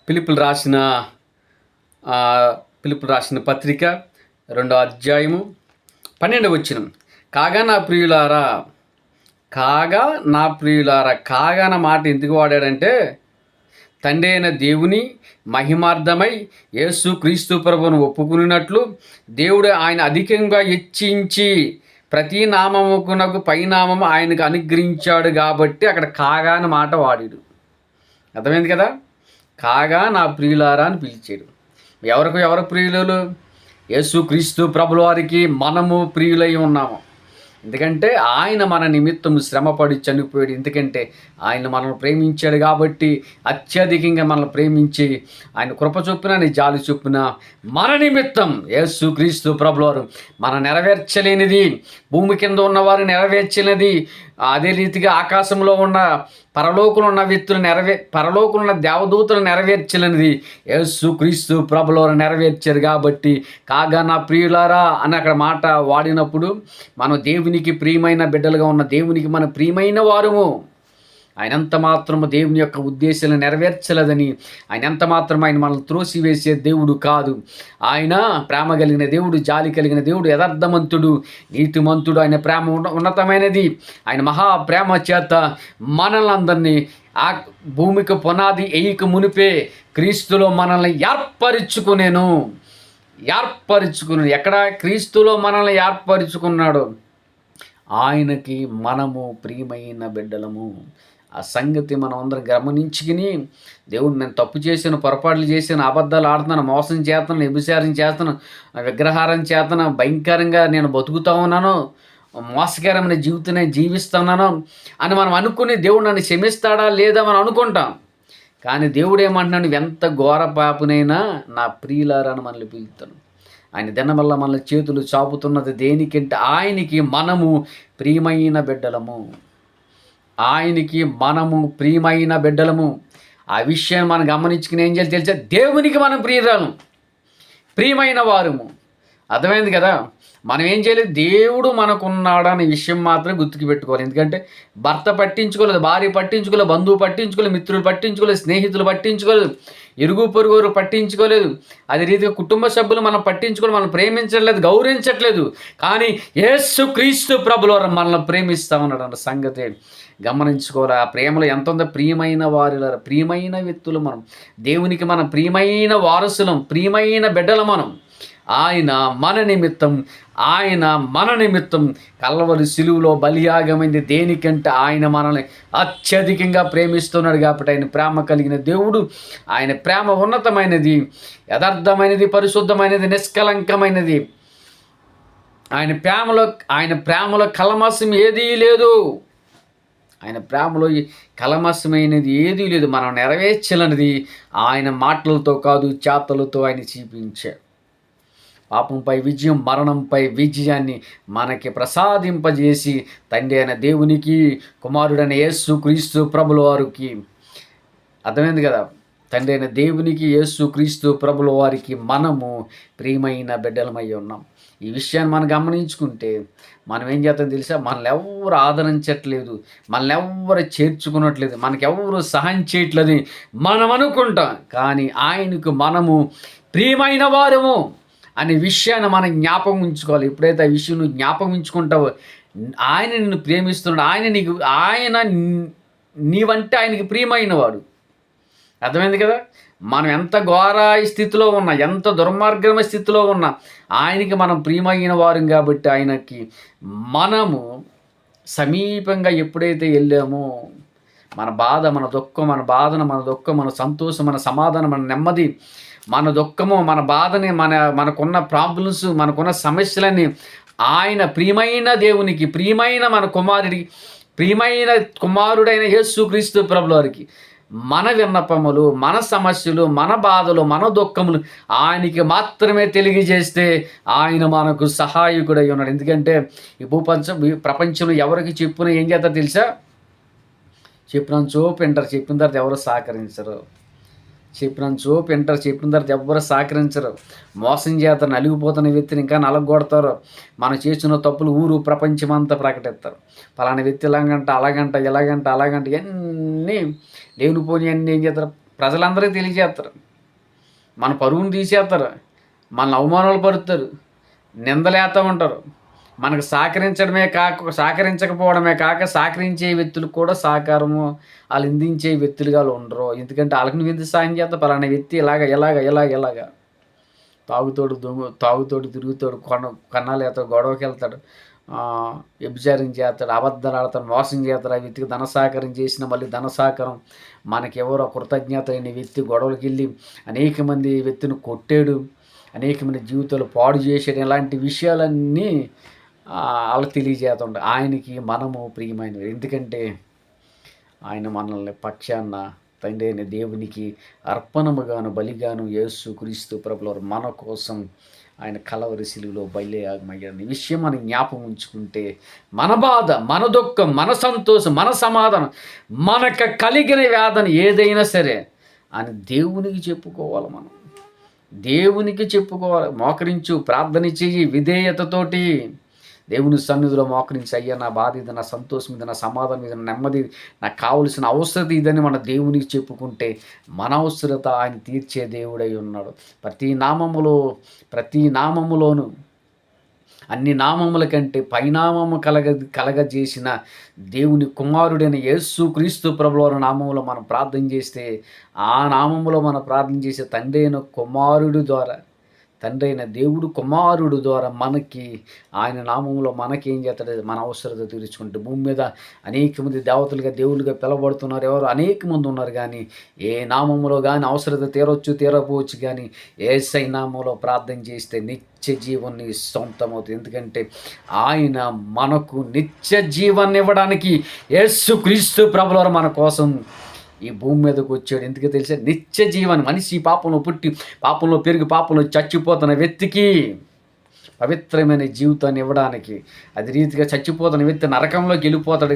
పిలుపులు రాసిన పిలుపులు రాసిన పత్రిక 2వ అధ్యాయము 12వ వచనం. కాగా నా ప్రియులారా, కాగా అన్న మాట ఎందుకు వాడాడంటే, తండ్రి అయిన దేవుని మహిమార్థమై యేసు క్రీస్తు ప్రభువును ఒప్పుకున్నట్లు దేవుడు ఆయన అధికంగా హెచ్చించి ప్రతి నామమునకు పైనామము ఆయనకు అనుగ్రహించాడు కాబట్టి అక్కడ కాగా అన్న మాట వాడాడు. అర్థమైంది కదా? కాగా నా ప్రియులారా అని పిలిచాడు. ఎవరు ప్రియులు? యేసు క్రీస్తు ప్రభుల వారికి మనము ప్రియులై ఉన్నాము. ఎందుకంటే ఆయన మన నిమిత్తము శ్రమపడి చనిపోయాడు. ఎందుకంటే ఆయన మనల్ని ప్రేమించాడు కాబట్టి, అత్యధికంగా మనల్ని ప్రేమించి ఆయన కృప చొప్పున నీ జాలి చొప్పున మన నిమిత్తం యేసు క్రీస్తు ప్రభుల వారు మన నెరవేర్చలేనిది భూమి కింద ఉన్నవారు నెరవేర్చలేనిది, అదే రీతిగా ఆకాశంలో ఉన్న పరలోకంలో ఉన్న వ్యక్తులు పరలోకంలో ఉన్న దేవదూతలు నెరవేర్చలేనిది యేసు క్రీస్తు ప్రభుల వారు నెరవేర్చారు. కాబట్టి కాగా నా ప్రియులారా అని అక్కడ మాట వాడినప్పుడు మనం దేవునికి ప్రియమైన బిడ్డలుగా ఉన్న దేవునికి మన ప్రియమైన వారము. ఆయన ఎంత మాత్రము దేవుని యొక్క ఉద్దేశాలను నెరవేర్చలేదని, ఆయన ఎంత మాత్రం ఆయన మనల్ని త్రోసివేసే దేవుడు కాదు. ఆయన ప్రేమ కలిగిన దేవుడు, జాలి కలిగిన దేవుడు, యథార్థమంతుడు, నీతిమంతుడు. ఆయన ప్రేమ ఉన్నతమైనది. ఆయన మహాప్రేమ చేత మనల్ని అందరినీ ఆ భూమికి పునాది ఎయ్యక మునిపే క్రీస్తులో మనల్ని ఏర్పరుచుకునేను. ఎక్కడ క్రీస్తులో మనల్ని ఏర్పరుచుకున్నాడు. ఆయనకి మనము ప్రియమైన బిడ్డలము. ఆ సంగతి మనం అందరం గమనించుకుని, దేవుడు నేను తప్పు చేశాను, పొరపాట్లు చేశాను, అబద్ధాలు ఆడుతున్నాను, మోసం చేస్తున్నాను, వ్యభిచారం చేస్తున్నాను, విగ్రహారం చేస్తున్నాను, భయంకరంగా నేను బతుకుతా ఉన్నాను, మోసకరమైన జీవితాన్ని జీవిస్తున్నాను అని మనం అనుకుని దేవుడు నన్ను క్షమిస్తాడా లేదా మనం అనుకుంటాం. కానీ దేవుడు ఏమంటున్నాడు? ఎంత ఘోర పాపునైనా నా ప్రియులారా అని మనల్ని పిలుస్తాను. ఆయన దినం వల్ల మన చేతులు చాపుతున్నది దేనికంటే ఆయనకి మనము ప్రియమైన బిడ్డలము. ఆ విషయాన్ని మనం గమనించుకుని ఏం చేయాలి తెలుసా? దేవునికి మనం ప్రియమైన వారము. అర్థమైంది కదా? మనం ఏం చేయలేదు, దేవుడు మనకున్నాడు అనే విషయం మాత్రం గుర్తుకు పెట్టుకోవాలి. ఎందుకంటే భర్త పట్టించుకోలేదు, భార్య పట్టించుకోలేదు, బంధువు పట్టించుకోలేదు, మిత్రులు పట్టించుకోలేదు, స్నేహితులు పట్టించుకోలేదు, ఇరుగు పొరుగు పట్టించుకోలేదు. అదే రీతిగా కుటుంబ సభ్యులు మనం పట్టించుకోలేదు, మనం ప్రేమించట్లేదు, గౌరవించట్లేదు. కానీ యేసు క్రీస్తు ప్రభుల వారు మనల్ని ప్రేమిస్తూ ఉన్నాడు అన్న సంగతి గమనించుకోవాలి. ఆ ప్రేమలో ఎంత ఉందో, ప్రియమైన వారిలారా, ప్రియమైన వ్యక్తులు మనం, దేవునికి మనం ప్రియమైన వారసులం, ప్రియమైన బిడ్డలు మనం. ఆయన మన నిమిత్తం కల్వరి సిలువలో బలియాగమైంది దేనికంటే ఆయన మనల్ని అత్యధికంగా ప్రేమిస్తున్నాడు కాబట్టి. ఆయన ప్రేమ కలిగిన దేవుడు. ఆయన ప్రేమ ఉన్నతమైనది, యథార్థమైనది, పరిశుద్ధమైనది, నిష్కలంకమైనది. ఆయన ప్రేమలో కల్మషం ఏదీ లేదు. ఆయన ప్రేమలో కల్మషమైనది ఏదీ లేదు. మనం నెరవేర్చలేనిది ఆయన మాటలతో కాదు, చేతలతో ఆయన చూపించాడు. పాపంపై విజయం, మరణంపై విజయాన్ని మనకి ప్రసాదింపజేసి తండ్రి అయిన దేవునికి, కుమారుడైన యేసు క్రీస్తు ప్రభుల వారికి, అర్థమైంది కదా? తండ్రి అయిన దేవునికి, యేసు క్రీస్తు ప్రభుల వారికి మనము ప్రియమైన బిడ్డలమై ఉన్నాం. ఈ విషయాన్ని మనం గమనించుకుంటే మనం ఏం చేస్తాం తెలుసా? మనల్ని ఎవరు ఆదరించట్లేదు, మనల్ని ఎవరు చేర్చుకున్నట్లేదు, మనకెవరు సహాయం చేయట్లేదు మనం అనుకుంటాం. కానీ ఆయనకు మనము ప్రియమైన వారము అనే విషయాన్ని మనం జ్ఞాపకం ఉంచుకోవాలి. ఎప్పుడైతే ఆ విషయం నువ్వు జ్ఞాపకం ఉంచుకుంటావో, ఆయన నిన్ను ప్రేమిస్తున్నాడు, ఆయన నీవంటే ఆయనకి ప్రియమైన వాడు. అర్థమైంది కదా? మనం ఎంత ఘోర స్థితిలో ఉన్నా, ఎంత దుర్మార్గమైన స్థితిలో ఉన్నా ఆయనకి మనం ప్రియమైన వారం కాబట్టి ఆయనకి మనము సమీపంగా ఎప్పుడైతే వెళ్ళామో, మన బాధ, మన దుఃఖం, మన సంతోషం, మన సమాధానం, మన నెమ్మది, మన దుఃఖము, మన బాధని, మనకున్న ప్రాబ్లమ్స్, మనకున్న సమస్యలన్నీ ఆయన ప్రియమైన దేవునికి, ప్రియమైన మన కుమారుడికి, ప్రియమైన కుమారుడైన యేసు క్రీస్తు ప్రభుల వారికి మన విన్నపములు, మన సమస్యలు, మన బాధలు, మన దుఃఖములు ఆయనకి మాత్రమే తెలియజేస్తే ఆయన మనకు సహాయకుడై ఉన్నాడు. ఎందుకంటే ఈ ప్రపంచంలో ఎవరికి చెప్పున ఏం చేస్తారు తెలుసా? చెప్పినంత చూపు వింటారు, చెప్పిన తర్వాత ఎవరు సహకరించరు. చెప్పిన తర్వాత ఎవ్వరు సహకరించరు. మోసం చేస్తారు, నలిగిపోతున్న వ్యక్తిని ఇంకా నలగొడతారు. మనం చేసిన తప్పులు ఊరు ప్రపంచమంతా ప్రకటిస్తారు. పలానా వ్యక్తి ఇలాగంట, ఇలాగంట, ఇవన్నీ లేనిపోని అన్నీ ఏం చేస్తారు? ప్రజలందరికీ తెలియజేస్తారు, మన పరువును తీసేస్తారు, మన అవమానాలు పరుస్తారు, నిందలేస్తూ ఉంటారు. మనకు సహకరించకపోవడమే కాక సహకరించే వ్యక్తులు కూడా సహకారము వాళ్ళు అందించే వ్యక్తులుగా వాళ్ళు ఉండరు. ఎందుకంటే వాళ్ళకి నువ్వు ఎందుకు సాయం చేస్తా, పలానా వ్యక్తి ఇలాగ తాగుతోడు తిరుగుతాడు, కన్నాలు వెళ్తాడు, గొడవకి వెళ్తాడు, వ్యభిచారం చేస్తాడు, అబద్ధాలు ఆడతాడు, మోసం చేస్తాడు. ఆ వ్యక్తికి ధన సహకారం చేసిన మళ్ళీ ధన సహకారం మనకెవరో కృతజ్ఞత అయిన వ్యక్తి గొడవలకి వెళ్ళి అనేక మంది వ్యక్తిని కొట్టాడు, అనేక మంది జీవితాలు పాడు చేసాడు. ఇలాంటి విషయాలన్నీ వాళ్ళకి తెలియజేస్తుండే. ఆయనకి మనము ప్రియమైనవి, ఎందుకంటే ఆయన మనల్ని పక్షాన తండ్రి అయిన దేవునికి అర్పణముగాను బలిగాను యేసు క్రీస్తు ప్రభువారు మన కోసం ఆయన కలవరి శిలువలో బలియాగమయ్యాడు. ఈ విషయం మనం జ్ఞాపకం ఉంచుకుంటే మన బాధ, మన దుఃఖం, మన సంతోషం, మన సమాధానం, మనకు కలిగిన వేదన ఏదైనా సరే అని దేవునికి చెప్పుకోవాలి. మనం దేవునికి చెప్పుకోవాలి. మోకరించు, ప్రార్థన చెయ్యి విధేయతతోటి దేవుని సన్నిధిలో మోకరించి, అయ్యా నా బాధ ఇది, నా సంతోషం ఇది, నా సమాధానం ఇది, నా నెమ్మది, నాకు కావలసిన అవసరత ఇదని మన దేవునికి చెప్పుకుంటే మన అవసరత ఆయన తీర్చే దేవుడై ఉన్నాడు. ప్రతి నామములోను అన్ని నామముల కంటే పైనామము కలగజేసిన దేవుని కుమారుడైన యేసు క్రీస్తు ప్రభువారి నామములో మనం ప్రార్థన చేస్తే, ఆ నామములో మనం ప్రార్థన చేసే తండ్రి అయిన కుమారుడు ద్వారా, తండ్రి అయిన దేవుడు కుమారుడు ద్వారా మనకి ఆయన నామంలో మనకేం చేస్తాడు, మన అవసరత తీర్చుకుంటే. భూమి మీద అనేక మంది దేవతలుగా దేవుళ్ళుగా పిలవబడుతున్నారు, ఎవరు అనేక మంది ఉన్నారు. కానీ ఏ నామంలో కానీ అవసరత తీరకపోవచ్చు. కానీ యేసయ్య నామంలో ప్రార్థన చేస్తే నిత్య జీవాన్ని సొంతమవుతుంది. ఎందుకంటే ఆయన మనకు నిత్య జీవాన్ని ఇవ్వడానికి యేసుక్రీస్తు ప్రభువారు మన కోసం ఈ భూమి మీదకు వచ్చాడు. ఎందుకు తెలిసే, నిత్య జీవాన్ని. మనిషి పాపంలో పుట్టి పాపంలో పెరిగి పాపంలో చచ్చిపోతున్న వ్యక్తికి పవిత్రమైన జీవితాన్ని ఇవ్వడానికి, అది రీతిగా చచ్చిపోతున్న వ్యక్తి నరకంలోకి వెళ్ళిపోతాడు.